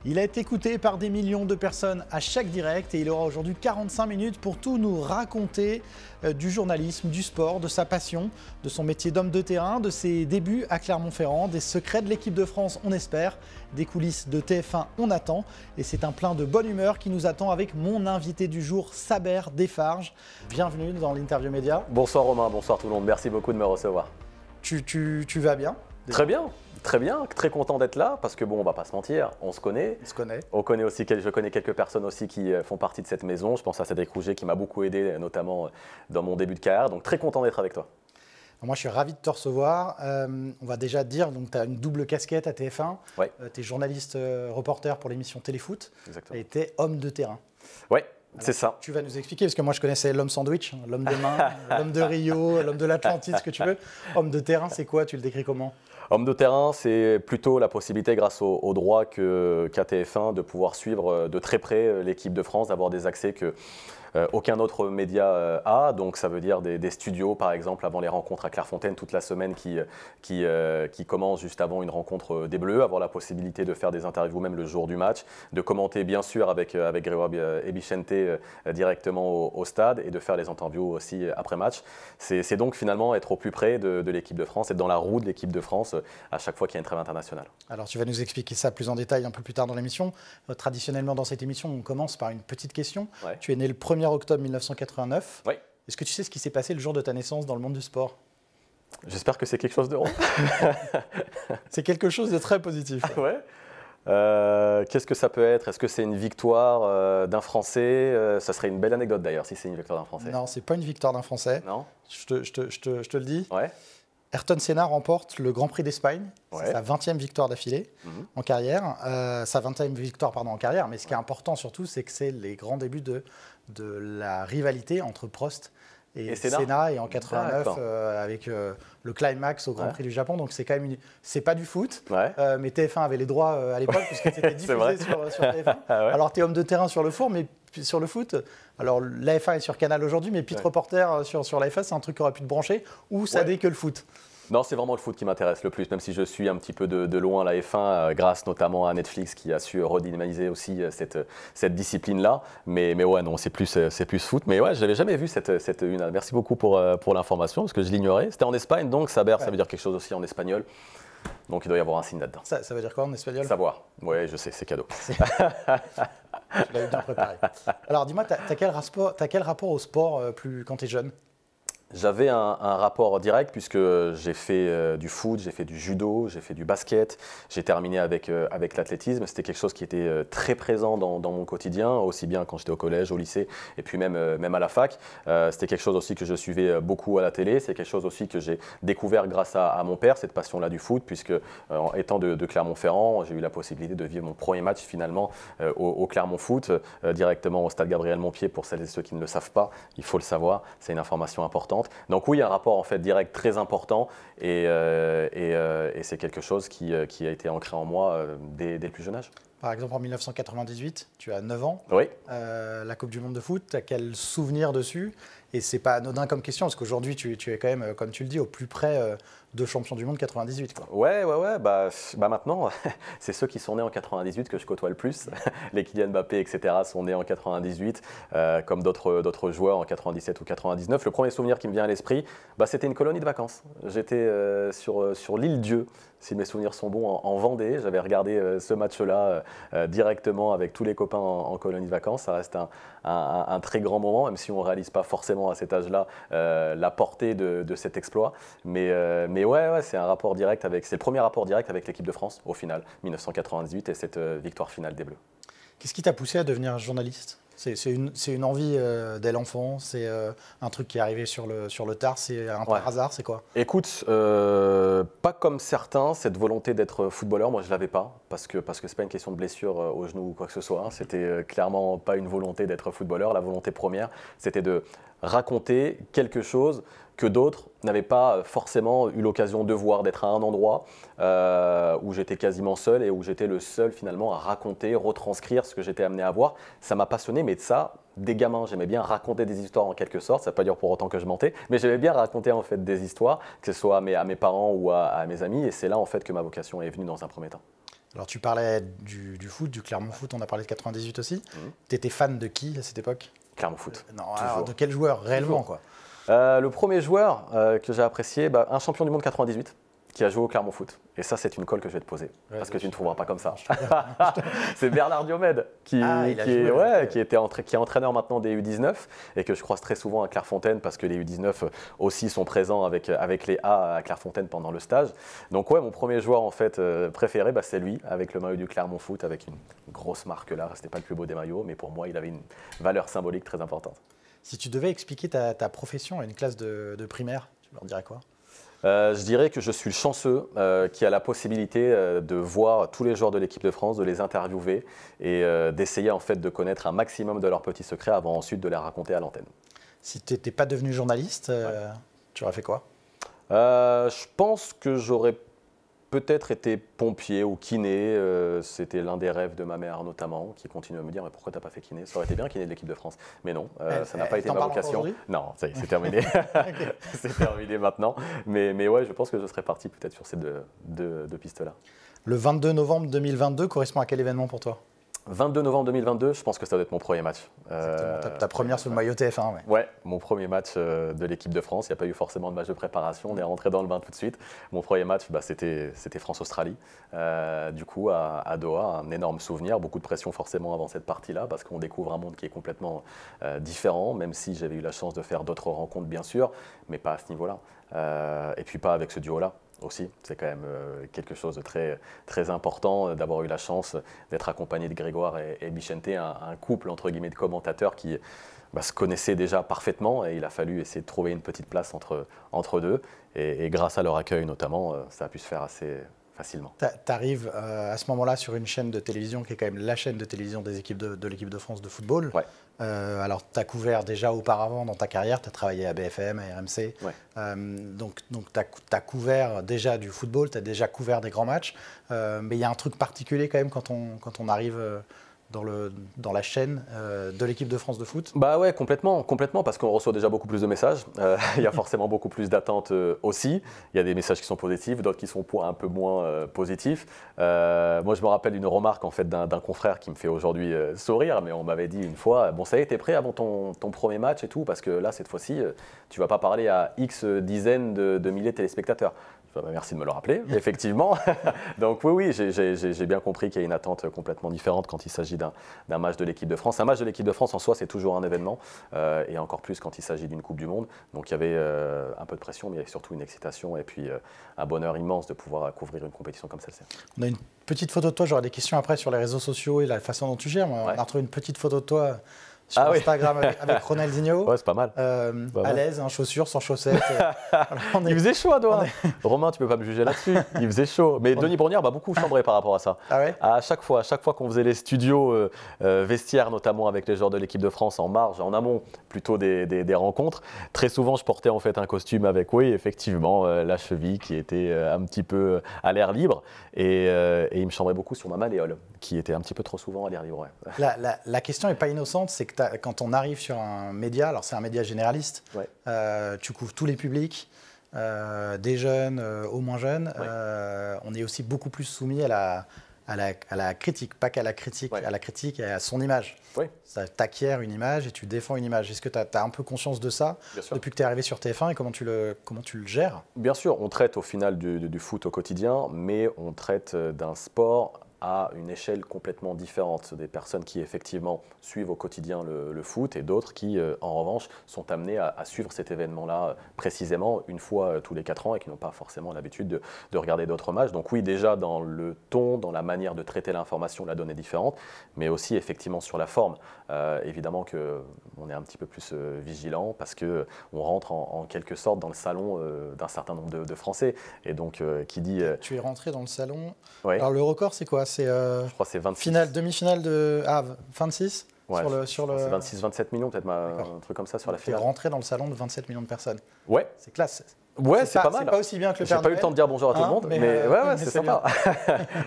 Il a été écouté par des millions de personnes à chaque direct et il aura aujourd'hui 45 minutes pour tout nous raconter du journalisme, du sport, de sa passion, de son métier d'homme de terrain, de ses débuts à Clermont-Ferrand, des secrets de l'équipe de France, on espère, des coulisses de TF1, on attend. Et c'est un plein de bonne humeur qui nous attend avec mon invité du jour, Saber Defarge. Bienvenue dans l'Interview Média. Bonsoir Romain, bonsoir tout le monde, merci beaucoup de me recevoir. Tu vas bien? Très bien, très content d'être là parce que bon, on va pas se mentir, on se connaît. On connaît aussi, je connais quelques personnes aussi qui font partie de cette maison. Je pense à Cédric Rouget qui m'a beaucoup aidé, notamment dans mon début de carrière. Donc très content d'être avec toi. Moi, je suis ravi de te recevoir. On va déjà te dire, tu as une double casquette à TF1. Ouais. Tu es journaliste reporter pour l'émission Téléfoot. Exactement. Et tu es homme de terrain. Oui, c'est ça. Tu vas nous expliquer, parce que moi, je connaissais l'homme sandwich, l'homme de main, l'homme de Rio, l'homme de l'Atlantide, ce que tu veux. Homme de terrain, c'est quoi? Tu le décris comment? Homme de terrain, c'est plutôt la possibilité, grâce au droit qu'a TF1, de pouvoir suivre de très près l'équipe de France, d'avoir des accès que aucun autre média a. Donc ça veut dire des studios, par exemple, avant les rencontres à Clairefontaine, toute la semaine qui commence juste avant une rencontre des Bleus, avoir la possibilité de faire des interviews même le jour du match, de commenter bien sûr avec Grégoire Ebichente directement au stade et de faire les interviews aussi après match. C'est donc finalement être au plus près de l'équipe de France, être dans la roue de l'équipe de France à chaque fois qu'il y a une trêve internationale. Alors tu vas nous expliquer ça plus en détail un peu plus tard dans l'émission. Traditionnellement dans cette émission, on commence par une petite question. Ouais. Tu es né le 1er octobre 1989. Oui. Est-ce que tu sais ce qui s'est passé le jour de ta naissance dans le monde du sport? J'espère que c'est quelque chose de rond. C'est quelque chose de très positif. Ouais. Qu'est-ce que ça peut être? Est-ce que c'est une victoire d'un Français? Ça serait une belle anecdote d'ailleurs si c'est une victoire d'un Français. Non, c'est pas une victoire d'un Français. Non. Je te le dis. Ouais. Ayrton Senna remporte le Grand Prix d'Espagne. Ouais. C'est sa 20e victoire d'affilée en carrière. Sa 20e victoire en carrière. Mais ce qui est important surtout, c'est que c'est les grands débuts de la rivalité entre Prost et Senna, et en 89 avec le climax au Grand Prix du Japon. Donc c'est quand même c'est pas du foot, mais TF1 avait les droits à l'époque puisque c'était diffusé sur TF1. Ah ouais. Alors tu es homme de terrain sur le sur le foot. Alors la F1 est sur Canal aujourd'hui, mais Pete Reporter sur la F1, c'est un truc qui aurait pu te brancher, ou ça n'est que le foot? Non, c'est vraiment le foot qui m'intéresse le plus, même si je suis un petit peu de loin la F1, grâce notamment à Netflix qui a su redynamiser aussi cette discipline-là. Mais ouais, non, c'est plus foot. Mais ouais, je n'avais jamais vu cette une. Merci beaucoup pour l'information, parce que je l'ignorais. C'était en Espagne, donc Saber, ça veut dire quelque chose aussi en espagnol. Donc il doit y avoir un signe là-dedans. Ça veut dire quoi en espagnol? Savoir. Oui, je sais, c'est cadeau. Tu l'avais bien préparé. Alors dis-moi, tu as quel rapport au sport quand tu es jeune? J'avais un rapport direct puisque j'ai fait du foot, j'ai fait du judo, j'ai fait du basket, j'ai terminé avec l'athlétisme. C'était quelque chose qui était très présent dans mon quotidien, aussi bien quand j'étais au collège, au lycée et puis même à la fac. C'était quelque chose aussi que je suivais beaucoup à la télé. C'est quelque chose aussi que j'ai découvert grâce à mon père, cette passion-là du foot, puisque étant de Clermont-Ferrand, j'ai eu la possibilité de vivre mon premier match finalement au Clermont Foot, directement au stade Gabriel-Montpied. Pour celles et ceux qui ne le savent pas, il faut le savoir, c'est une information importante. Donc oui, il y a un rapport en fait direct très important et c'est quelque chose qui a été ancré en moi dès le plus jeune âge. Par exemple, en 1998, tu as 9 ans, oui. La Coupe du Monde de foot, tu as quel souvenir dessus? Et c'est pas anodin comme question, parce qu'aujourd'hui, tu es quand même, comme tu le dis, au plus près de champion du monde 98. Quoi. Ouais. Bah maintenant, c'est ceux qui sont nés en 98 que je côtoie le plus. Les Kylian Mbappé, etc. sont nés en 98, comme d'autres joueurs en 97 ou 99. Le premier souvenir qui me vient à l'esprit, c'était une colonie de vacances. J'étais sur l'île Dieu, si mes souvenirs sont bons, en Vendée. J'avais regardé ce match-là directement avec tous les copains en colonie de vacances. Ça reste un très grand moment, même si on ne réalise pas forcément à cet âge-là la portée de cet exploit. Mais ouais, c'est un rapport direct c'est le premier rapport direct avec l'équipe de France au final, 1998 et cette victoire finale des Bleus. Qu'est-ce qui t'a poussé à devenir journaliste? C'est une envie dès l'enfant, c'est un truc qui est arrivé sur le tard, c'est un par hasard, c'est quoi? Écoute, pas comme certains, cette volonté d'être footballeur, moi je l'avais pas, parce que c'est pas une question de blessure au genou ou quoi que ce soit, hein. C'était clairement pas une volonté d'être footballeur. La volonté première, c'était de raconter quelque chose que d'autres n'avaient pas forcément eu l'occasion de voir, d'être à un endroit où j'étais quasiment seul et où j'étais le seul finalement à raconter, retranscrire ce que j'étais amené à voir. Ça m'a passionné, mais de ça, des gamins, j'aimais bien raconter des histoires en quelque sorte, ça ne veut pas dire pour autant que je mentais, mais j'aimais bien raconter en fait des histoires, que ce soit à mes parents ou à mes amis, et c'est là en fait que ma vocation est venue dans un premier temps. Alors tu parlais du foot, du Clermont Foot, on a parlé de 98 aussi. Tu étais fan de qui à cette époque? Clermont Foot. Non, alors de quel joueur réellement quoi? Le premier joueur que j'ai apprécié, un champion du monde 98 qui a joué au Clermont Foot. Et ça, c'est une colle que je vais te poser, parce que tu ne trouveras pas comme ça. C'est Bernard Diomède, qui est entraîneur maintenant des U19 et que je croise très souvent à Clairefontaine, parce que les U19 aussi sont présents avec les A à Clairefontaine pendant le stage. Donc ouais, mon premier joueur en fait préféré, c'est lui, avec le maillot du Clermont Foot, avec une grosse marque là. C'était pas le plus beau des maillots, mais pour moi, il avait une valeur symbolique très importante. Si tu devais expliquer ta profession à une classe de primaire, tu leur dirais quoi? Je dirais que je suis le chanceux qui a la possibilité de voir tous les joueurs de l'équipe de France, de les interviewer et d'essayer en fait de connaître un maximum de leurs petits secrets avant ensuite de les raconter à l'antenne. Si tu n'étais pas devenu journaliste, tu aurais fait quoi? Je pense que j'aurais peut-être été pompier ou kiné. C'était l'un des rêves de ma mère notamment, qui continue à me dire mais pourquoi t'as pas fait kiné? Ça aurait été bien kiné de l'équipe de France. Mais non, ça n'a pas été ma vocation. Non, ça y est, c'est terminé. Okay. C'est terminé maintenant. Mais ouais, je pense que je serais parti peut-être sur ces deux pistes-là. Le 22 novembre 2022 correspond à quel événement pour toi? 22 novembre 2022, je pense que ça doit être mon premier match. Ta première sous le maillot TF1, ouais, mon premier match de l'équipe de France. Il n'y a pas eu forcément de match de préparation, on est rentré dans le bain tout de suite. Mon premier match, c'était France-Australie. Du coup, à Doha, un énorme souvenir, beaucoup de pression forcément avant cette partie-là, parce qu'on découvre un monde qui est complètement différent, même si j'avais eu la chance de faire d'autres rencontres, bien sûr, mais pas à ce niveau-là. Et puis pas avec ce duo-là. Aussi, c'est quand même quelque chose de très, très important d'avoir eu la chance d'être accompagné de Grégoire et Bichente, un couple entre guillemets de commentateurs qui se connaissaient déjà parfaitement et il a fallu essayer de trouver une petite place entre deux et grâce à leur accueil notamment, ça a pu se faire assez facilement. Tu arrives à ce moment-là sur une chaîne de télévision qui est quand même la chaîne de télévision des équipes de l'équipe de France de football. Ouais. Alors, tu as couvert déjà auparavant dans ta carrière, tu as travaillé à BFM, à RMC. Ouais. Donc tu as couvert déjà du football, tu as déjà couvert des grands matchs. Mais il y a un truc particulier quand même quand on arrive dans la chaîne de l'équipe de France de foot? Bah ouais, complètement, parce qu'on reçoit déjà beaucoup plus de messages. Il y a forcément beaucoup plus d'attentes aussi. Il y a des messages qui sont positifs, d'autres qui sont un peu moins positifs. Moi, je me rappelle une remarque en fait d'un confrère qui me fait aujourd'hui sourire, mais on m'avait dit une fois, bon ça y est, t'es prêt avant ton premier match et tout, parce que là, cette fois-ci, tu vas pas parler à X dizaines de milliers de téléspectateurs. Merci de me le rappeler, effectivement. Donc oui, j'ai bien compris qu'il y a une attente complètement différente quand il s'agit d'un match de l'équipe de France. Un match de l'équipe de France en soi, c'est toujours un événement, et encore plus quand il s'agit d'une Coupe du Monde. Donc il y avait un peu de pression, mais il y avait surtout une excitation et puis un bonheur immense de pouvoir couvrir une compétition comme celle-ci. On a une petite photo de toi, j'aurai des questions après sur les réseaux sociaux et la façon dont tu gères. On a retrouvé une petite photo de toi sur Instagram avec Ronaldinho. Ouais, c'est pas mal. À l'aise, en chaussures, sans chaussettes. Il faisait chaud à Doha. Romain, tu peux pas me juger là-dessus. Il faisait chaud. Mais Denis Brognard m'a beaucoup chambré par rapport à ça. Ah ouais? À chaque fois qu'on faisait les studios vestiaires, notamment avec les joueurs de l'équipe de France en marge, en amont plutôt des rencontres, très souvent je portais en fait un costume avec, oui, effectivement, la cheville qui était un petit peu à l'air libre. Et il me chambrait beaucoup sur ma malléole, qui était un petit peu trop souvent à l'air libre. Ouais. La question n'est pas innocente, c'est que quand on arrive sur un média, alors c'est un média généraliste, tu couvres tous les publics, des jeunes aux moins jeunes, on est aussi beaucoup plus soumis à la critique, pas qu'à la critique, à la critique et à son image. Oui. Ça t'acquiert une image et tu défends une image. Est-ce que tu as un peu conscience de ça depuis que tu es arrivé sur TF1 et comment tu le gères? Bien sûr, on traite au final du foot au quotidien, mais on traite d'un sport à une échelle complètement différente. Des personnes qui effectivement suivent au quotidien le foot et d'autres qui, en revanche, sont amenées à suivre cet événement-là précisément une fois tous les 4 ans et qui n'ont pas forcément l'habitude de regarder d'autres matchs. Donc oui, déjà dans le ton, dans la manière de traiter l'information, la donne est différente, mais aussi effectivement sur la forme. Évidemment qu'on est un petit peu plus vigilant parce qu'on rentre en quelque sorte dans le salon d'un certain nombre de Français. Et donc, qui dit… Tu es rentré dans le salon. Ouais. Alors le record, c'est quoi? Je crois que c'est 26. Demi-finale de 26 ouais, sur le... C'est 26-27 millions, peut-être un truc comme ça sur la finale. Tu es rentré dans le salon de 27 millions de personnes. Ouais. C'est classe. Ouais, c'est pas mal. C'est pas aussi bien que le J'ai Père pas eu Noël. le temps de dire bonjour à tout le monde, mais ouais, c'est sympa.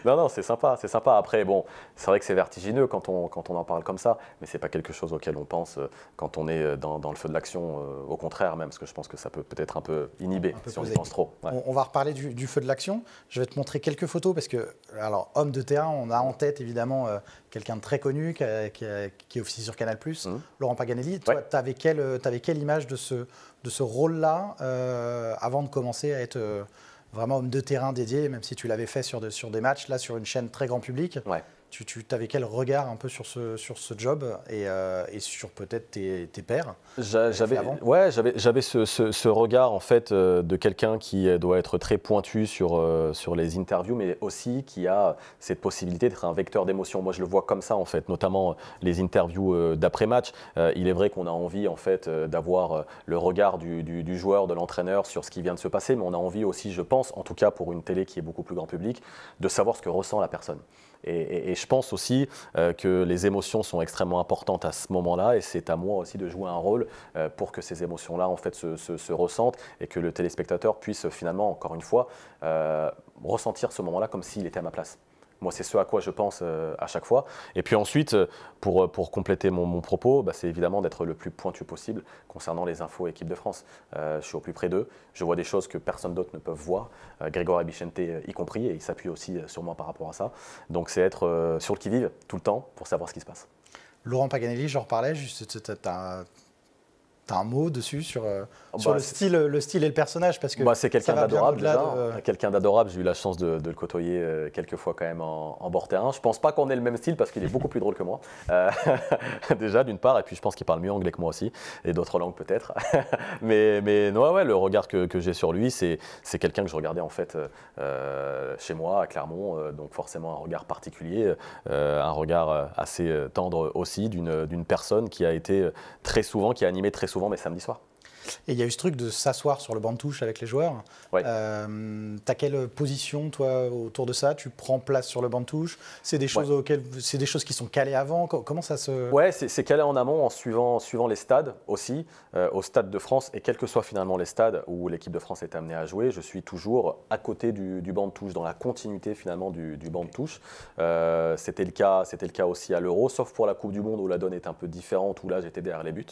Non, c'est sympa, c'est sympa. Après, bon, c'est vrai que c'est vertigineux quand on en parle comme ça, mais c'est pas quelque chose auquel on pense quand on est dans le feu de l'action. Au contraire, même, parce que je pense que ça peut peut-être un peu inhiber si on y pense trop. Ouais. On va reparler du feu de l'action. Je vais te montrer quelques photos parce que, alors, homme de terrain, on a en tête évidemment quelqu'un de très connu qui officie sur Canal+, Laurent Paganelli. Toi, tu avais quelle image de ce rôle-là avant de commencer à être vraiment homme de terrain dédié, même si tu l'avais fait sur des matchs, là, sur une chaîne très grand public. Ouais. Tu avais quel regard un peu sur ce job et sur peut-être tes pairs? J'avais ce regard en fait de quelqu'un qui doit être très pointu sur les interviews, mais aussi qui a cette possibilité d'être un vecteur d'émotion. Moi, je le vois comme ça en fait, notamment les interviews d'après-match. Il est vrai qu'on a envie en fait d'avoir le regard du joueur, de l'entraîneur sur ce qui vient de se passer, mais on a envie aussi, je pense, en tout cas pour une télé qui est beaucoup plus grand public, de savoir ce que ressent la personne. Et je pense aussi que les émotions sont extrêmement importantes à ce moment-là, et c'est à moi aussi de jouer un rôle pour que ces émotions-là en fait se ressentent et que le téléspectateur puisse finalement, encore une fois, ressentir ce moment-là comme s'il était à ma place. Moi, c'est ce à quoi je pense à chaque fois. Et puis ensuite, pour compléter mon propos, c'est évidemment d'être le plus pointu possible concernant les infos équipe de France. Je suis au plus près d'eux. Je vois des choses que personne d'autre ne peut voir, Grégoire et Bichente y compris, et ils s'appuient aussi sur moi par rapport à ça. Donc c'est être sur le qui-vive tout le temps pour savoir ce qui se passe. Laurent Paganelli, j'en reparlais, tu as un mot dessus sur le style et le personnage parce que c'est quelqu'un d'adorable déjà. Quelqu'un d'adorable, j'ai eu la chance de le côtoyer quelques fois quand même en bord terrain. Je pense pas qu'on ait le même style parce qu'il est beaucoup plus drôle que moi. Déjà d'une part, et puis je pense qu'il parle mieux anglais que moi aussi, et d'autres langues peut-être. mais ouais, le regard que j'ai sur lui, c'est quelqu'un que je regardais en fait chez moi à Clermont, donc forcément un regard particulier, un regard assez tendre aussi d'une personne qui a été très souvent, qui a animé très souvent mes samedis soirs. Et il y a eu ce truc de s'asseoir sur le banc de touche avec les joueurs. Ouais. T'as quelle position, toi, autour de ça? Tu prends place sur le banc de touche? C'est des choses c'est des choses qui sont calées avant? Comment ça se... Ouais, c'est calé en amont en suivant les stades aussi. Au Stade de France, et quels que soient finalement les stades où l'équipe de France est amenée à jouer, je suis toujours à côté du banc de touche, dans la continuité finalement du banc de touche. C'était le cas aussi à l'Euro, sauf pour la Coupe du Monde où la donne est un peu différente, où là j'étais derrière les buts.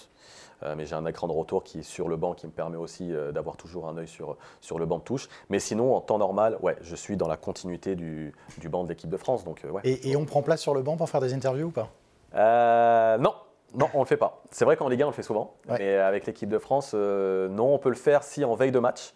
Mais j'ai un écran de retour qui est sur le banc qui me permet aussi d'avoir toujours un œil sur le banc de touche. Mais sinon, en temps normal, ouais, je suis dans la continuité du banc de l'équipe de France. Donc, ouais. Et on prend place sur le banc pour faire des interviews ou pas? Non, on ne le fait pas. C'est vrai qu'en Ligue 1, on le fait souvent. Ouais. Mais avec l'équipe de France, non, on peut le faire si en veille de match,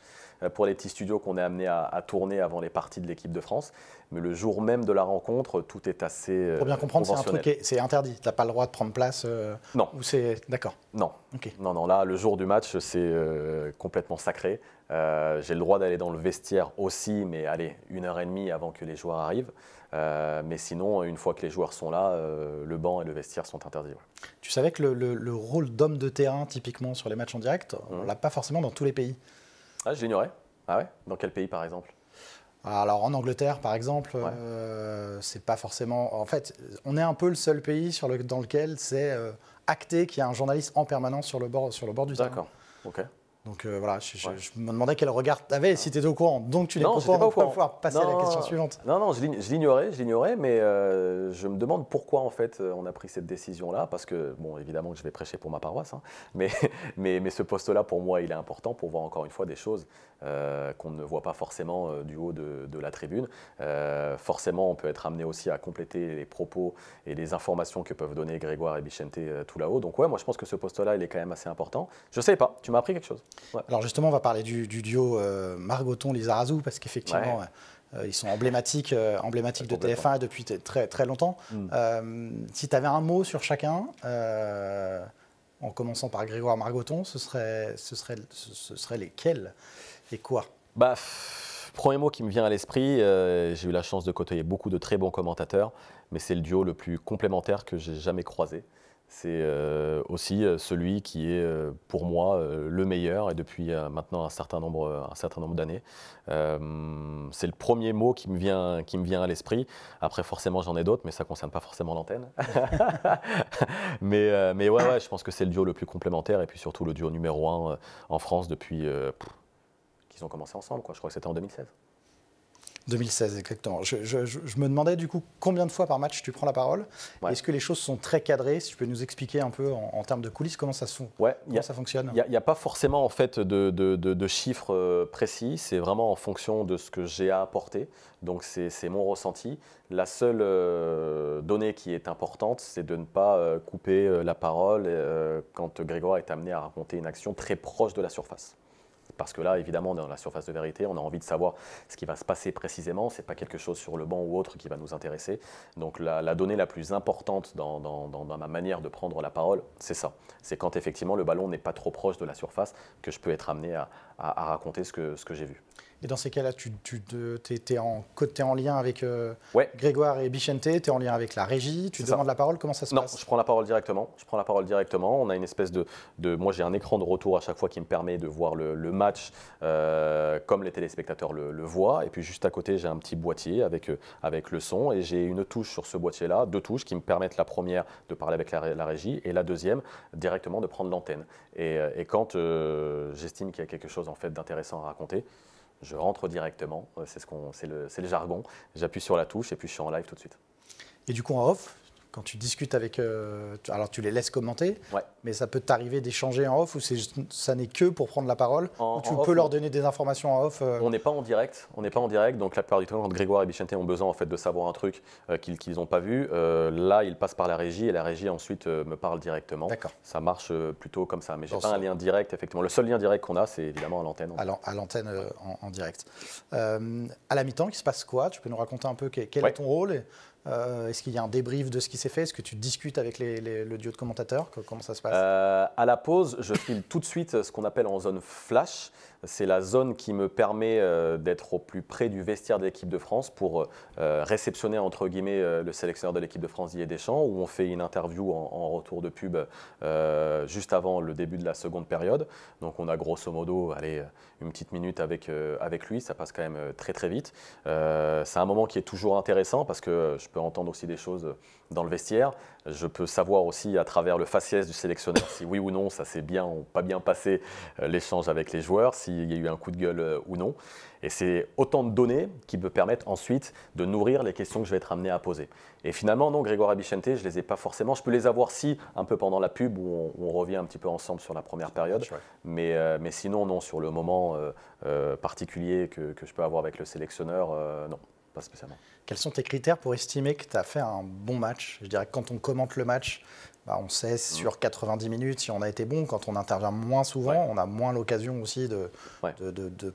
pour les petits studios qu'on est amené à tourner avant les parties de l'équipe de France. Mais le jour même de la rencontre, tout est assez Pour bien comprendre, c'est un truc, c'est interdit. Tu n'as pas le droit de prendre place Non. Ou c'est... D'accord. Non. Okay. Non, là, le jour du match, c'est complètement sacré. J'ai le droit d'aller dans le vestiaire aussi, mais allez, 1h30 avant que les joueurs arrivent. Mais sinon, une fois que les joueurs sont là, le banc et le vestiaire sont interdits. Ouais. Tu savais que le rôle d'homme de terrain, typiquement sur les matchs en direct, on ne l'a pas forcément dans tous les pays. Ah, je l'ignorais. Ah ouais? Dans quel pays, par exemple? Alors en Angleterre, par exemple, c'est pas forcément... En fait, on est un peu le seul pays dans lequel c'est acté qu'il y a un journaliste en permanence sur le bord du terrain. D'accord, ok. Donc voilà, je me demandais quel regard tu avais et si tu étais au courant. Donc tu n'es pas au courant, on va pouvoir passer à la question suivante. Non, je l'ignorais, mais je me demande pourquoi en fait on a pris cette décision-là, parce que, bon, évidemment que je vais prêcher pour ma paroisse, hein, mais ce poste-là pour moi il est important pour voir encore une fois des choses qu'on ne voit pas forcément du haut de la tribune. Forcément, on peut être amené aussi à compléter les propos et les informations que peuvent donner Grégoire et Bichente tout là-haut. Donc ouais, moi je pense que ce poste-là il est quand même assez important. Je ne savais pas, tu m'as appris quelque chose. Ouais. Alors justement, on va parler du duo Margoton-Lizarazu parce qu'effectivement, ils sont emblématiques de TF1 depuis très, très longtemps. Si tu avais un mot sur chacun, en commençant par Grégoire Margoton, ce serait lesquels et quoi? Premier mot qui me vient à l'esprit, j'ai eu la chance de côtoyer beaucoup de très bons commentateurs, mais c'est le duo le plus complémentaire que j'ai jamais croisé. C'est aussi celui qui est pour moi le meilleur et depuis maintenant un certain nombre d'années. C'est le premier mot qui me vient à l'esprit. Après forcément j'en ai d'autres, mais ça ne concerne pas forcément l'antenne. mais ouais, je pense que c'est le duo le plus complémentaire et puis surtout le duo numéro 1 en France depuis ont commencé ensemble, quoi. Je crois que c'était en 2016. 2016, exactement. Je me demandais du coup combien de fois par match tu prends la parole. Ouais. Est-ce que les choses sont très cadrées? Si tu peux nous expliquer un peu en termes de coulisses comment ça fonctionne? Il n'y a pas forcément en fait de chiffres précis. C'est vraiment en fonction de ce que j'ai à apporter. Donc c'est mon ressenti. La seule donnée qui est importante, c'est de ne pas couper la parole quand Grégoire est amené à raconter une action très proche de la surface. Parce que là, évidemment, dans la surface de vérité, on a envie de savoir ce qui va se passer précisément. Ce n'est pas quelque chose sur le banc ou autre qui va nous intéresser. Donc la donnée la plus importante dans ma manière de prendre la parole, c'est ça. C'est quand effectivement le ballon n'est pas trop proche de la surface que je peux être amené à raconter ce que j'ai vu. Et dans ces cas-là, tu es en lien avec Grégoire et Bichente, tu es en lien avec la régie, tu demandes la parole, comment ça se passe? Non, je prends la parole directement. On a une espèce moi j'ai un écran de retour à chaque fois qui me permet de voir le match comme les téléspectateurs le voient. Et puis juste à côté, j'ai un petit boîtier avec le son et j'ai une touche sur ce boîtier-là, 2 touches qui me permettent la première de parler avec la régie et la deuxième directement de prendre l'antenne. Et quand j'estime qu'il y a quelque chose en fait d'intéressant à raconter, je rentre directement, c'est le jargon, j'appuie sur la touche et puis je suis en live tout de suite. Et du coup en off, quand tu discutes avec... alors tu les laisses commenter, mais ça peut t'arriver d'échanger en off ou ça n'est que pour prendre la parole ou tu peux leur donner des informations en off On n'est pas en direct, donc la plupart du temps quand Grégoire et Bichente ont besoin en fait, de savoir un truc qu'ils n'ont pas vu, là ils passent par la régie et la régie ensuite me parle directement. Ça marche plutôt comme ça, mais je n'ai pas un lien direct effectivement. Le seul lien direct qu'on a c'est évidemment à l'antenne. À l'antenne en direct. À la mi-temps, il se passe quoi? Tu peux nous raconter un peu quel est ton rôle? Est-ce qu'il y a un débrief de ce qui s'est fait? Est-ce que tu discutes avec le duo de commentateurs? Comment ça se passe? À la pause, je file tout de suite ce qu'on appelle en zone flash. C'est la zone qui me permet d'être au plus près du vestiaire de l'équipe de France pour réceptionner entre guillemets le sélectionneur de l'équipe de France, Didier Deschamps, où on fait une interview en retour de pub juste avant le début de la seconde période. Donc on a grosso modo une petite minute avec lui, ça passe quand même très très vite. C'est un moment qui est toujours intéressant parce que je peux entendre aussi des choses dans le vestiaire. Je peux savoir aussi à travers le faciès du sélectionneur si oui ou non ça s'est bien ou pas bien passé l'échange avec les joueurs, s'il y a eu un coup de gueule ou non. Et c'est autant de données qui me permettent ensuite de nourrir les questions que je vais être amené à poser. Et finalement, non, Grégoire et Bichente, je ne les ai pas forcément. Je peux les avoir un peu pendant la pub où on revient un petit peu ensemble sur la première période. Mais sinon, non, sur le moment particulier que je peux avoir avec le sélectionneur, non. Pas spécialement. Quels sont tes critères pour estimer que tu as fait un bon match? Je dirais que quand on commente le match, on sait sur 90 minutes si on a été bon. Quand on intervient moins souvent, on a moins l'occasion aussi de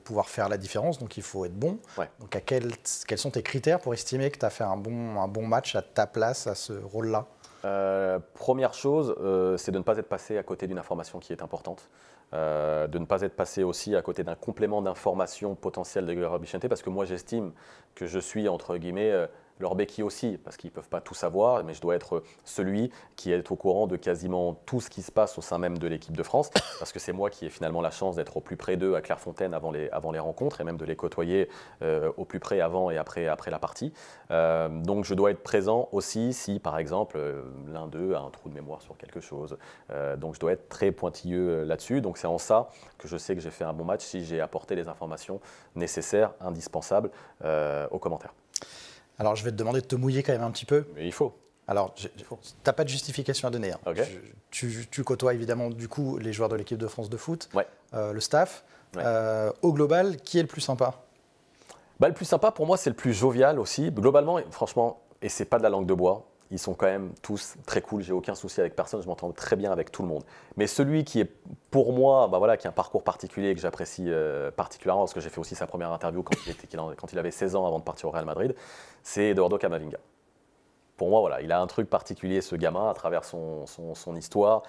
pouvoir faire la différence. Donc il faut être bon. Donc quels sont tes critères pour estimer que tu as fait un bon match à ta place, à ce rôle-là? Première chose, c'est de ne pas être passé à côté d'une information qui est importante. De ne pas être passé aussi à côté d'un complément d'information potentiel de Grégoire Bichente, parce que moi j'estime que je suis entre guillemets leur béquille aussi, parce qu'ils ne peuvent pas tout savoir, mais je dois être celui qui est au courant de quasiment tout ce qui se passe au sein même de l'équipe de France, parce que c'est moi qui ai finalement la chance d'être au plus près d'eux à Clairefontaine avant les rencontres, et même de les côtoyer au plus près avant et après la partie. Donc je dois être présent aussi si par exemple l'un d'eux a un trou de mémoire sur quelque chose. Donc je dois être très pointilleux là-dessus, donc c'est en ça que je sais que j'ai fait un bon match, si j'ai apporté les informations nécessaires, indispensables aux commentaires. Alors, je vais te demander de te mouiller quand même un petit peu. Mais il faut. Alors, tu n'as pas de justification à donner. Hein. Tu côtoies évidemment du coup les joueurs de l'équipe de France de foot, le staff. Au global, qui est le plus sympa? Le plus sympa pour moi, c'est le plus jovial aussi. Globalement, franchement, et c'est pas de la langue de bois, ils sont quand même tous très cool. J'ai aucun souci avec personne, je m'entends très bien avec tout le monde. Mais celui qui est pour moi, qui a un parcours particulier et que j'apprécie particulièrement, parce que j'ai fait aussi sa première interview quand il avait 16 ans avant de partir au Real Madrid, c'est Eduardo Camavinga. Pour moi, il a un truc particulier, ce gamin, à travers son histoire,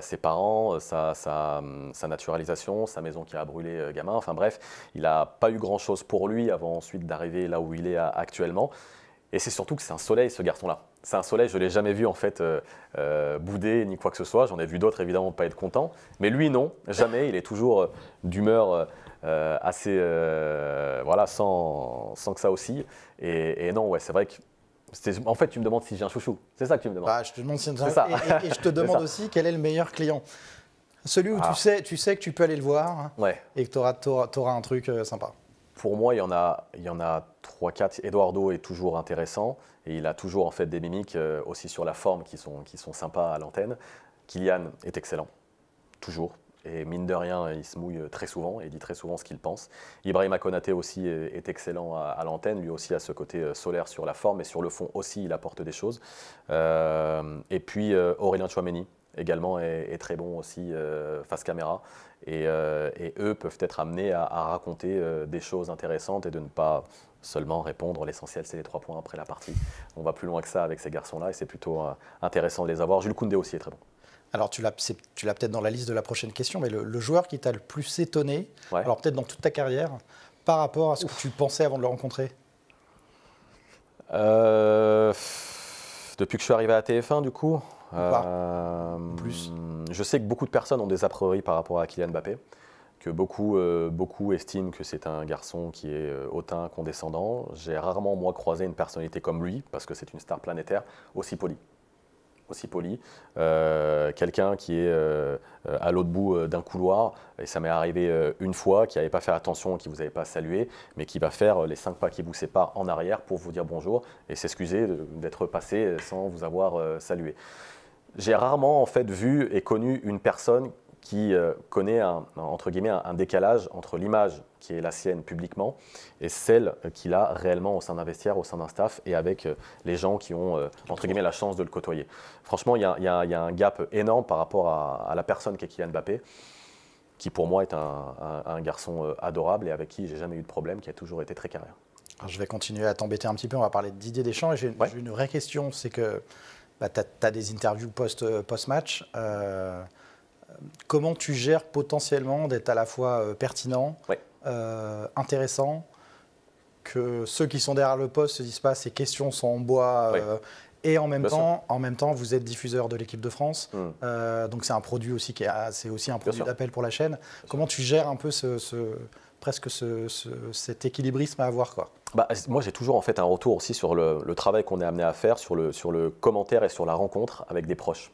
ses parents, sa naturalisation, sa maison qui a brûlé gamin. Enfin bref, il n'a pas eu grand-chose pour lui avant ensuite d'arriver là où il est actuellement. Et c'est surtout que c'est un soleil, ce garçon-là. C'est un soleil, je ne l'ai jamais vu en fait bouder ni quoi que ce soit. J'en ai vu d'autres évidemment pas être contents. Mais lui, non, jamais. Il est toujours d'humeur assez, sans que ça aussi. Et non, c'est vrai que en fait, tu me demandes si j'ai un chouchou. C'est ça que tu me demandes. Je te demande si j'ai un chouchou. Et je te demande aussi quel est le meilleur client. Celui où tu sais que tu peux aller le voir, hein, Ouais. et que tu auras un truc sympa. Pour moi, il y en a 3-4. Eduardo est toujours intéressant et il a toujours en fait des mimiques aussi sur la forme qui sont sympas à l'antenne. Kylian est excellent, toujours. Et mine de rien, il se mouille très souvent et dit très souvent ce qu'il pense. Ibrahima Konaté aussi est excellent à l'antenne. Lui aussi a ce côté solaire sur la forme et sur le fond aussi, il apporte des choses. Et puis Aurélien Tchouaméni également est très bon aussi face caméra. Et eux peuvent être amenés à raconter des choses intéressantes et de ne pas seulement répondre l'essentiel, c'est les 3 points après la partie. On va plus loin que ça avec ces garçons-là et c'est plutôt intéressant de les avoir. Jules Koundé aussi est très bon. Alors, tu l'as peut-être dans la liste de la prochaine question, mais le joueur qui t'a le plus étonné, Ouais. alors peut-être dans toute ta carrière, par rapport à ce que tu pensais avant de le rencontrer? Depuis que je suis arrivé à TF1, du coup, Plus. je sais que beaucoup de personnes ont des a priori par rapport à Kylian Mbappé, que beaucoup estiment que c'est un garçon qui est hautain, condescendant. J'ai rarement, moi, croisé une personnalité comme lui, parce que c'est une star planétaire, aussi poli. Quelqu'un qui est à l'autre bout d'un couloir, et ça m'est arrivé une fois, qui n'avait pas fait attention, qui ne vous avait pas salué, mais qui va faire les 5 pas qui vous séparent en arrière pour vous dire bonjour et s'excuser d'être passé sans vous avoir salué. J'ai rarement en fait vu et connu une personne qui connaît entre guillemets un décalage entre l'image qui est la sienne publiquement et celle qu'il a réellement au sein d'un vestiaire, au sein d'un staff et avec les gens qui ont entre guillemets la chance de le côtoyer. Franchement, il y a un gap énorme par rapport à la personne qu'est Kylian Mbappé, qui pour moi est un garçon adorable et avec qui j'ai jamais eu de problème, qui a toujours été très carré. Alors, je vais continuer à t'embêter un petit peu, on va parler de Didier Deschamps. Et j'ai une vraie question, c'est que tu as des interviews post-match. Comment tu gères potentiellement d'être à la fois pertinent, intéressant, que ceux qui sont derrière le poste se disent pas ces questions sont en bois, et en même temps, vous êtes diffuseur de l'équipe de France, donc c'est un produit aussi c'est aussi un produit d'appel pour la chaîne. Comment tu gères un peu cet équilibrisme à avoir, quoi? Moi, j'ai toujours en fait un retour aussi sur le travail qu'on est amené à faire, sur le commentaire et sur la rencontre avec des proches.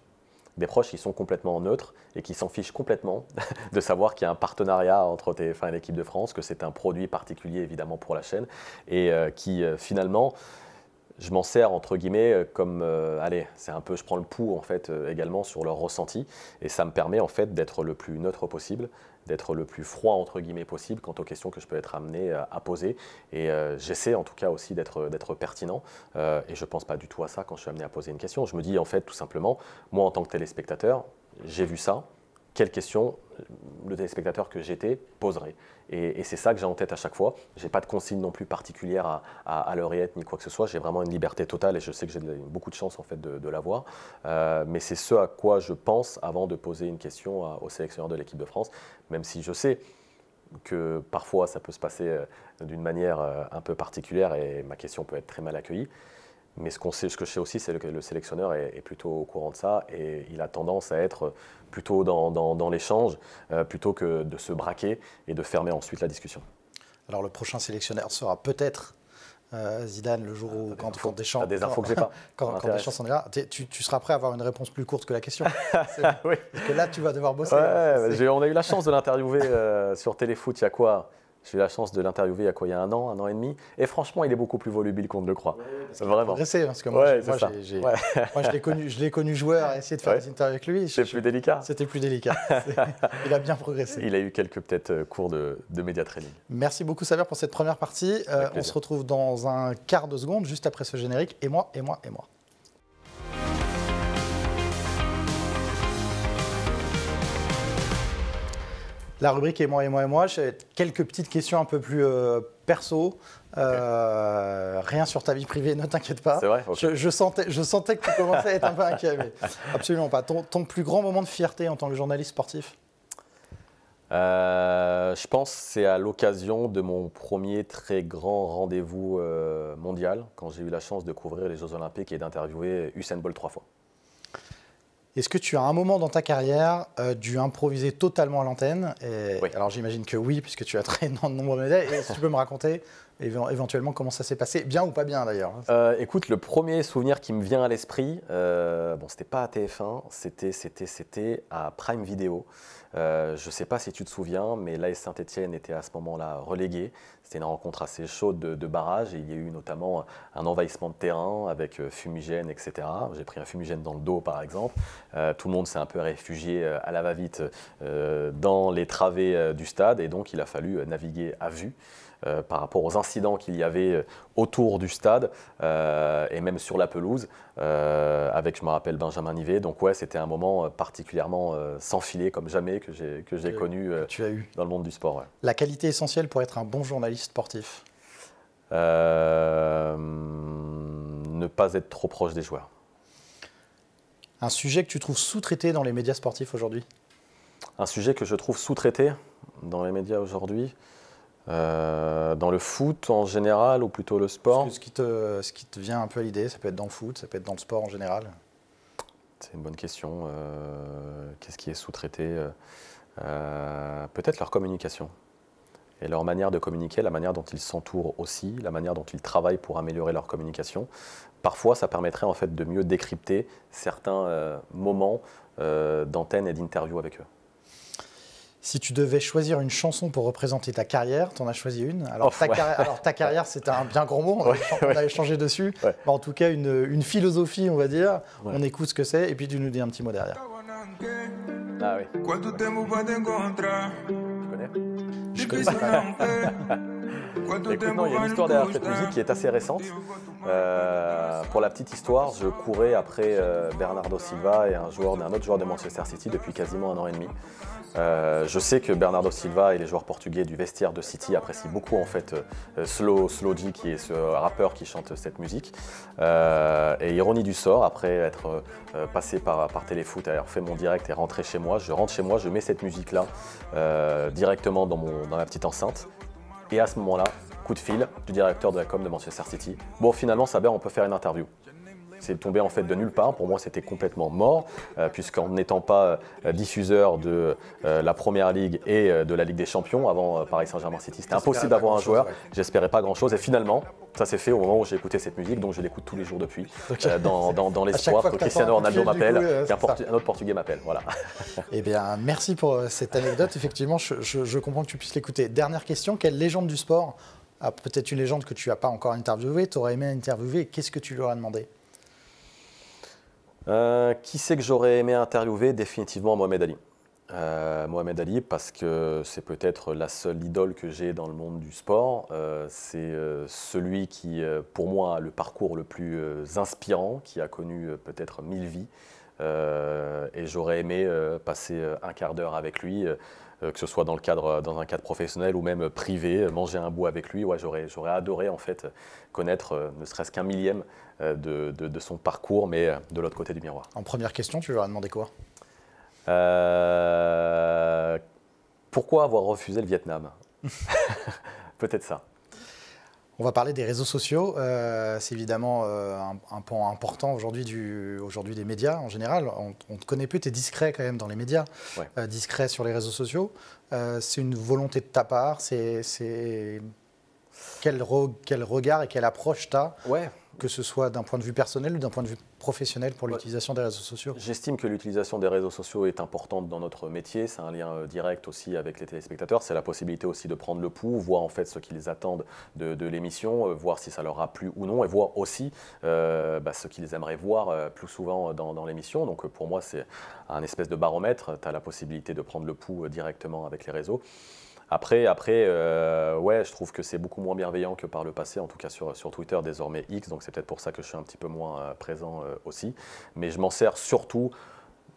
Des proches qui sont complètement neutres et qui s'en fichent complètement de savoir qu'il y a un partenariat entre TF1 et l'équipe de France, que c'est un produit particulier évidemment pour la chaîne et qui finalement, je m'en sers entre guillemets comme, c'est un peu, je prends le pouls en fait également sur leur ressenti et ça me permet en fait d'être le plus neutre possible, d'être le plus froid entre guillemets possible quant aux questions que je peux être amené à poser et j'essaie en tout cas aussi d'être pertinent et je ne pense pas du tout à ça quand je suis amené à poser une question. Je me dis en fait tout simplement, moi en tant que téléspectateur, j'ai vu ça, quelle question le téléspectateur que j'étais poserait. Et c'est ça que j'ai en tête à chaque fois. Je n'ai pas de consigne non plus particulière à l'oreillette ni quoi que ce soit. J'ai vraiment une liberté totale et je sais que j'ai beaucoup de chance en fait de l'avoir. Mais c'est ce à quoi je pense avant de poser une question au sélectionneur de l'équipe de France, même si je sais que parfois ça peut se passer d'une manière un peu particulière et ma question peut être très mal accueillie. Mais ce que je sais aussi, c'est que le sélectionneur est plutôt au courant de ça et il a tendance à être plutôt dans l'échange plutôt que de se braquer et de fermer ensuite la discussion. Alors le prochain sélectionneur sera peut-être Zidane le jour où quand Deschamps... des infos que j'ai pas. Quand Deschamps s'en ira, tu seras prêt à avoir une réponse plus courte que la question. Oui. Parce que là, tu vas devoir bosser. On a eu la chance de l'interviewer sur Téléfoot il y a quoi ? J'ai eu la chance de l'interviewer il y a un an et demi. Et franchement, il est beaucoup plus volubile qu'on ne le croit. Vraiment. Progressé, parce que moi, je l'ai connu joueur et essayer de faire des interviews avec lui. C'était plus délicat. C'était plus délicat. Il a bien progressé. Il a eu quelques peut-être cours de média training. Merci beaucoup, Saver, pour cette première partie. On se retrouve dans un quart de seconde, juste après ce générique. Et moi. La rubrique « Et moi », j'ai quelques petites questions un peu plus perso. Rien sur ta vie privée, ne t'inquiète pas. C'est vrai, okay. je sentais que tu commençais à être un peu inquiet, mais absolument pas. Ton plus grand moment de fierté en tant que journaliste sportif? Je pense que c'est à l'occasion de mon premier très grand rendez-vous mondial, quand j'ai eu la chance de couvrir les Jeux Olympiques et d'interviewer Usain Bolt 3 fois. Est-ce que tu as un moment dans ta carrière dû improviser totalement à l'antenne? Oui. Alors j'imagine que oui, puisque tu as très de nombreuses médailles. Et si tu peux me raconter éventuellement, comment ça s'est passé? Bien ou pas bien d'ailleurs? Écoute, le premier souvenir qui me vient à l'esprit, bon, c'était pas à TF1, c'était à Prime Video. Je ne sais pas si tu te souviens, mais l'AS Saint-Etienne était à ce moment-là relégué. C'était une rencontre assez chaude de barrage et il y a eu notamment un envahissement de terrain avec fumigène, etc. J'ai pris un fumigène dans le dos, par exemple. Tout le monde s'est un peu réfugié à la va-vite dans les travées du stade et donc il a fallu naviguer à vue. Par rapport aux incidents qu'il y avait autour du stade et même sur la pelouse, avec, je me rappelle, Benjamin Nivet. Donc ouais, c'était un moment particulièrement sans filet comme jamais que j'ai connu dans le monde du sport. Ouais. La qualité essentielle pour être un bon journaliste sportif? Ne pas être trop proche des joueurs. Un sujet que tu trouves sous-traité dans les médias sportifs aujourd'hui? Un sujet que je trouve sous-traité dans les médias aujourd'hui, dans le foot en général ou plutôt le sport? Ce qui te vient un peu à l'idée, ça peut être dans le foot, ça peut être dans le sport en général. C'est une bonne question. Qu'est-ce qui est sous-traité? Peut-être leur communication. Et leur manière de communiquer, la manière dont ils s'entourent aussi, la manière dont ils travaillent pour améliorer leur communication. Parfois, ça permettrait en fait de mieux décrypter certains moments d'antenne et d'interview avec eux. Si tu devais choisir une chanson pour représenter ta carrière, tu en as choisi une. Alors, ta carrière, c'était un bien gros mot, on a échangé dessus. Ouais. Mais en tout cas, une philosophie, on va dire. Ouais. On écoute ce que c'est et puis tu nous dis un petit mot derrière. Ah oui. Je connais pas. Écoute, non, il y a une histoire derrière cette musique qui est assez récente. Pour la petite histoire, je courais après Bernardo Silva et un autre joueur de Manchester City depuis quasiment 1 an et demi. Je sais que Bernardo Silva et les joueurs portugais du vestiaire de City apprécient beaucoup en fait Slow-G, qui est ce rappeur qui chante cette musique. Et ironie du sort, après être passé par Téléfoot, avoir fait mon direct et rentré chez moi, je rentre chez moi, je mets cette musique-là directement dans la petite enceinte. Et à ce moment-là, coup de fil du directeur de la com de Manchester City. Bon, finalement, Saber, on peut faire une interview. C'est tombé en fait de nulle part. Pour moi, c'était complètement mort, puisqu'en n'étant pas diffuseur de la Première Ligue et de la Ligue des Champions avant Paris Saint-Germain City, c'était impossible d'avoir un joueur. Ouais. J'espérais pas grand-chose. Et finalement, ça s'est fait au moment où j'ai écouté cette musique, donc je l'écoute tous les jours depuis, dans l'espoir que Cristiano Ronaldo m'appelle, qu'un autre Portugais m'appelle. Voilà. Eh bien, merci pour cette anecdote. Effectivement, je comprends que tu puisses l'écouter. Dernière question, quelle légende du sport, peut-être une légende que tu n'as pas encore interviewée, tu aurais aimé interviewer, qu'est-ce que tu lui aurais demandé? Qui c'est que j'aurais aimé interviewer? Définitivement Mohamed Ali. Mohamed Ali, parce que c'est peut-être la seule idole que j'ai dans le monde du sport. C'est celui qui, pour moi, a le parcours le plus inspirant, qui a connu peut-être 1000 vies. Et j'aurais aimé passer un quart d'heure avec lui, que ce soit dans un cadre professionnel ou même privé, manger un bout avec lui. Ouais, j'aurais adoré en fait connaître ne serait-ce qu'un millième de son parcours, mais de l'autre côté du miroir. En première question, tu lui as demandé quoi? Pourquoi avoir refusé le Vietnam? Peut-être ça. On va parler des réseaux sociaux. C'est évidemment un pan important aujourd'hui des médias en général. On te connaît peu, tu es discret quand même dans les médias, ouais. Discret sur les réseaux sociaux. C'est une volonté de ta part. Quel regard et quelle approche tu as, ouais. Que ce soit d'un point de vue personnel ou d'un point de vue professionnel pour l'utilisation des réseaux sociaux? J'estime que l'utilisation des réseaux sociaux est importante dans notre métier. C'est un lien direct aussi avec les téléspectateurs. C'est la possibilité aussi de prendre le pouls, voir en fait ce qu'ils attendent de l'émission, voir si ça leur a plu ou non, et voir aussi ce qu'ils aimeraient voir plus souvent dans l'émission. Donc pour moi, c'est un espèce de baromètre. Tu as la possibilité de prendre le pouls directement avec les réseaux. Après, ouais, je trouve que c'est beaucoup moins bienveillant que par le passé, en tout cas sur Twitter, désormais X, donc c'est peut-être pour ça que je suis un petit peu moins présent aussi. Mais je m'en sers surtout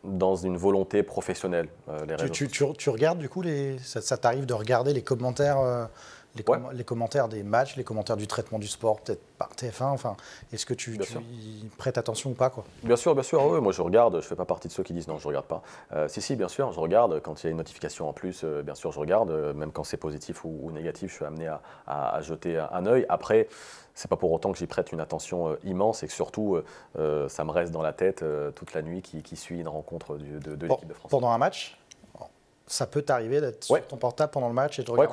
dans une volonté professionnelle, les réseaux sociaux. Tu regardes du coup, ça t'arrive de regarder les commentaires les commentaires des matchs, les commentaires du traitement du sport, peut-être par TF1, enfin, est-ce que tu y prêtes attention ou pas, quoi? Bien sûr, oui, moi je regarde, je ne fais pas partie de ceux qui disent non, je ne regarde pas. Si, bien sûr, je regarde, quand il y a une notification en plus, bien sûr, je regarde, même quand c'est positif ou négatif, je suis amené à jeter un œil. Après, c'est pas pour autant que j'y prête une attention immense et que surtout, ça me reste dans la tête toute la nuit qui suit une rencontre de l'équipe de France. Pendant un match, Ça peut t'arriver d'être sur ton portable pendant le match et de regarder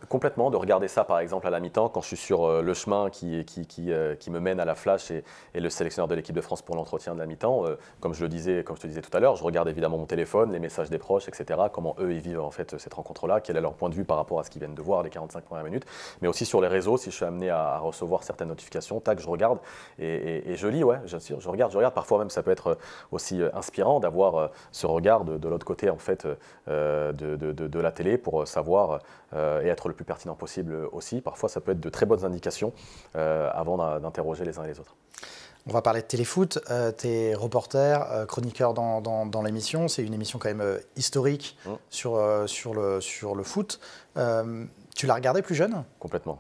complètement. De regarder ça, par exemple, à la mi-temps, quand je suis sur le chemin qui me mène à la flash et le sélectionneur de l'équipe de France pour l'entretien de la mi-temps. Comme je te disais tout à l'heure, je regarde évidemment mon téléphone, les messages des proches, etc. Comment eux, ils vivent en fait cette rencontre-là, quel est leur point de vue par rapport à ce qu'ils viennent de voir les 45 premières minutes. Mais aussi sur les réseaux, si je suis amené à recevoir certaines notifications, tac, je regarde et je lis, je regarde. Parfois même, ça peut être aussi inspirant d'avoir ce regard de l'autre côté, en fait, de la télé pour savoir et être le plus pertinent possible aussi. Parfois, ça peut être de très bonnes indications avant d'interroger les uns et les autres. On va parler de téléfoot. Tu es reporter, chroniqueur dans l'émission. C'est une émission quand même historique sur le foot. Tu l'as regardé plus jeune ? Complètement.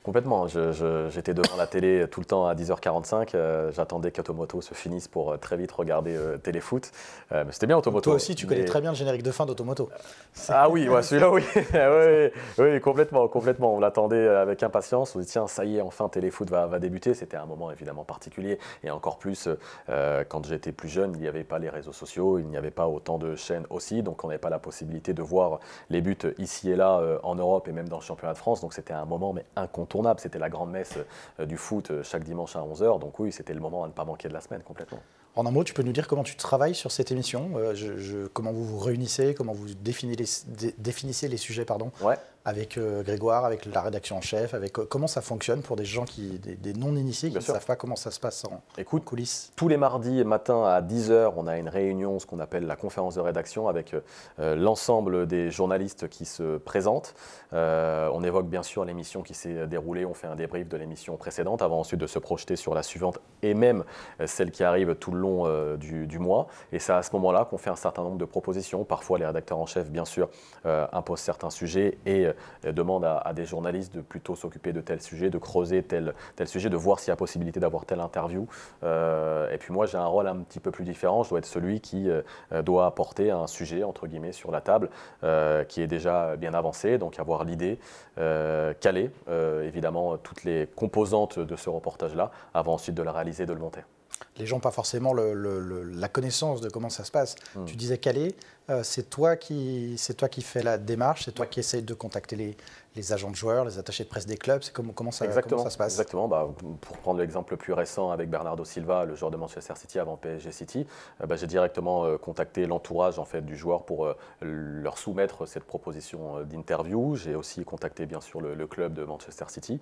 Complètement. J'étais devant la télé tout le temps à 10h45. J'attendais qu'Automoto se finisse pour très vite regarder Téléfoot. Mais c'était bien Automoto. Toi aussi, tu connais très bien le générique de fin d'Automoto. Ah oui, celui-là, oui. oui, complètement. On l'attendait avec impatience. On se dit, tiens, ça y est, enfin, Téléfoot va débuter. C'était un moment évidemment particulier. Et encore plus, quand j'étais plus jeune, il n'y avait pas les réseaux sociaux, il n'y avait pas autant de chaînes aussi. Donc, on n'avait pas la possibilité de voir les buts ici et là en Europe et même dans le championnat de France. Donc, c'était un moment mais incontournable. C'était la grande messe du foot chaque dimanche à 11h. Donc oui, c'était le moment à ne pas manquer de la semaine, complètement. En un mot, tu peux nous dire comment tu travailles sur cette émission, comment vous vous réunissez, comment vous définissez les sujets avec Grégoire, avec la rédaction en chef, comment ça fonctionne pour des gens des non-initiés qui ne savent pas comment ça se passe en coulisses. Tous les mardis matin à 10h, on a une réunion, ce qu'on appelle la conférence de rédaction, avec l'ensemble des journalistes qui se présentent. On évoque bien sûr l'émission qui s'est déroulée, on fait un débrief de l'émission précédente avant ensuite de se projeter sur la suivante et même celle qui arrive tout le long du mois. Et c'est à ce moment-là qu'on fait un certain nombre de propositions. Parfois, les rédacteurs en chef, bien sûr, imposent certains sujets et demandent à des journalistes de plutôt s'occuper de tel sujet, de creuser tel sujet, de voir s'il y a possibilité d'avoir telle interview. Et puis moi, j'ai un rôle un petit peu plus différent. Je dois être celui qui doit apporter un sujet, entre guillemets, sur la table qui est déjà bien avancé, donc avoir l'idée, caler évidemment toutes les composantes de ce reportage-là avant ensuite de la réaliser, de le monter. Les gens n'ont pas forcément la connaissance de comment ça se passe. Tu disais caler, c'est toi qui fais la démarche, c'est toi qui essayes de contacter les agents de joueurs, les attachés de presse des clubs. Comment ça se passe ? Exactement. Pour prendre l'exemple le plus récent avec Bernardo Silva, le joueur de Manchester City avant PSG City, j'ai directement contacté l'entourage en fait, du joueur pour leur soumettre cette proposition d'interview. J'ai aussi contacté bien sûr le club de Manchester City.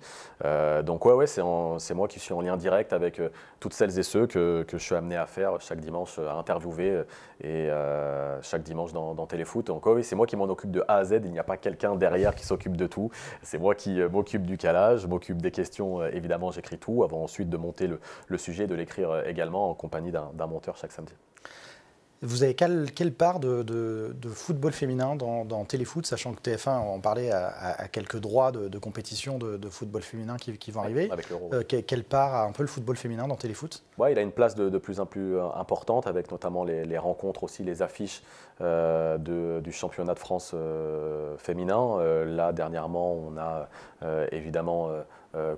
Donc c'est moi qui suis en lien direct avec toutes celles et ceux que je suis amené à faire chaque dimanche, à interviewer et chaque dimanche dans Téléfoot. Donc c'est moi qui m'en occupe de A à Z. Il n'y a pas quelqu'un derrière qui s'occupe de tout. C'est moi qui m'occupe du calage, je m'occupe des questions, évidemment j'écris tout, avant ensuite de monter le sujet, de l'écrire également en compagnie d'un monteur chaque samedi. Vous avez quelle part de football féminin dans Téléfoot, sachant que TF1 en parlait à quelques droits de compétition de football féminin qui vont arriver. Avec l'Euro. Quelle part a un peu le football féminin dans Téléfoot ? Il a une place de plus en plus importante, avec notamment les rencontres aussi, les affiches du championnat de France féminin. Là, dernièrement, on a évidemment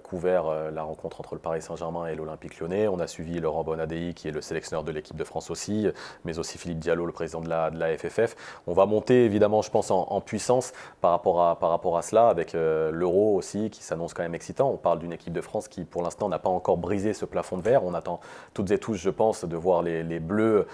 couvert la rencontre entre le Paris Saint-Germain et l'Olympique Lyonnais. On a suivi Laurent Bonadei, qui est le sélectionneur de l'équipe de France aussi, mais aussi Philippe Diallo, le président de la FFF. On va monter évidemment, je pense, en puissance par rapport à cela, avec l'Euro aussi, qui s'annonce quand même excitant. On parle d'une équipe de France qui, pour l'instant, n'a pas encore brisé ce plafond de verre. On attend toutes et tous, je pense, de voir les Bleus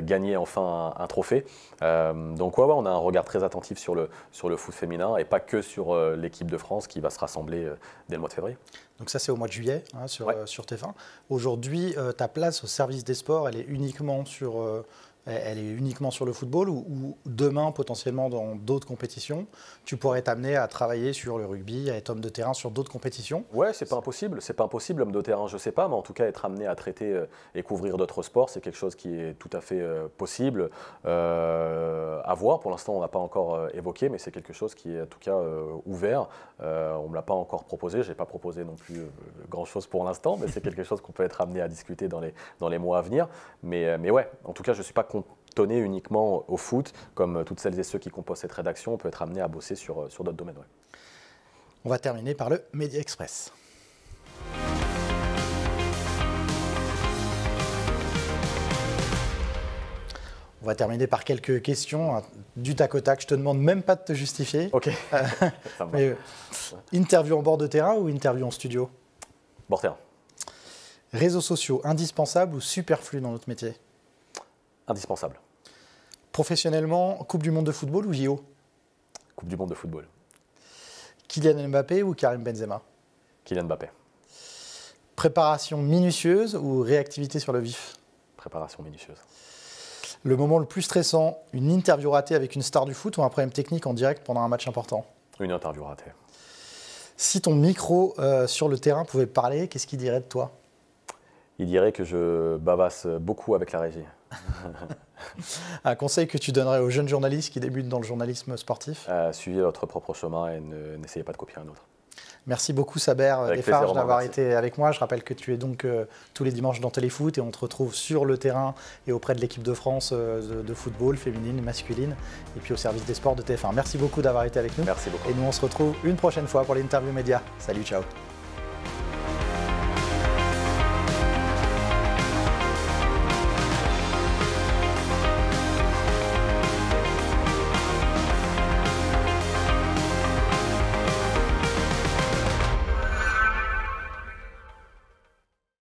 gagner enfin un trophée. Donc on a un regard très attentif sur le foot féminin et pas que sur l'équipe de France qui va se rassembler dès le mois de février. Donc ça, c'est au mois de juillet sur TF1. Aujourd'hui, ta place au service des sports, elle est uniquement sur le football ou demain, potentiellement, dans d'autres compétitions, tu pourrais t'amener à travailler sur le rugby, à être homme de terrain sur d'autres compétitions ? Ouais, c'est pas impossible. C'est pas impossible, homme de terrain, je sais pas, mais en tout cas, être amené à traiter et couvrir d'autres sports, c'est quelque chose qui est tout à fait possible à voir. Pour l'instant, on n'a pas encore évoqué, mais c'est quelque chose qui est en tout cas ouvert. On me l'a pas encore proposé. J'ai pas proposé non plus grand-chose pour l'instant, mais c'est quelque chose qu'on peut être amené à discuter dans les mois à venir. Mais ouais, en tout cas, je suis pas cantonné uniquement au foot, comme toutes celles et ceux qui composent cette rédaction, on peut être amené à bosser sur d'autres domaines. Ouais. On va terminer par le Média Express. On va terminer par quelques questions du tac au tac. Je te demande même pas de te justifier. Ok. Ça me va. Mais, interview en bord de terrain ou interview en studio? Bord terrain. Réseaux sociaux, indispensables ou superflus dans notre métier? Indispensable. Professionnellement, Coupe du monde de football ou JO? Coupe du monde de football. Kylian Mbappé ou Karim Benzema? Kylian Mbappé. Préparation minutieuse ou réactivité sur le vif? Préparation minutieuse. Le moment le plus stressant, une interview ratée avec une star du foot ou un problème technique en direct pendant un match important? Une interview ratée. Si ton micro sur le terrain pouvait parler, qu'est-ce qu'il dirait de toi? Il dirait que je bavasse beaucoup avec la régie. Un conseil que tu donnerais aux jeunes journalistes qui débutent dans le journalisme sportif? Suivez votre propre chemin et n'essayez pas de copier un autre. Merci beaucoup Saber Defarge d'avoir merci. été avec moi. Je rappelle que tu es donc tous les dimanches dans Téléfoot et on te retrouve sur le terrain et auprès de l'équipe de France de football féminine et masculine et puis au service des sports de TF1. Merci beaucoup d'avoir été avec nous. Merci beaucoup. Et nous on se retrouve une prochaine fois pour l'interview média. Salut, ciao.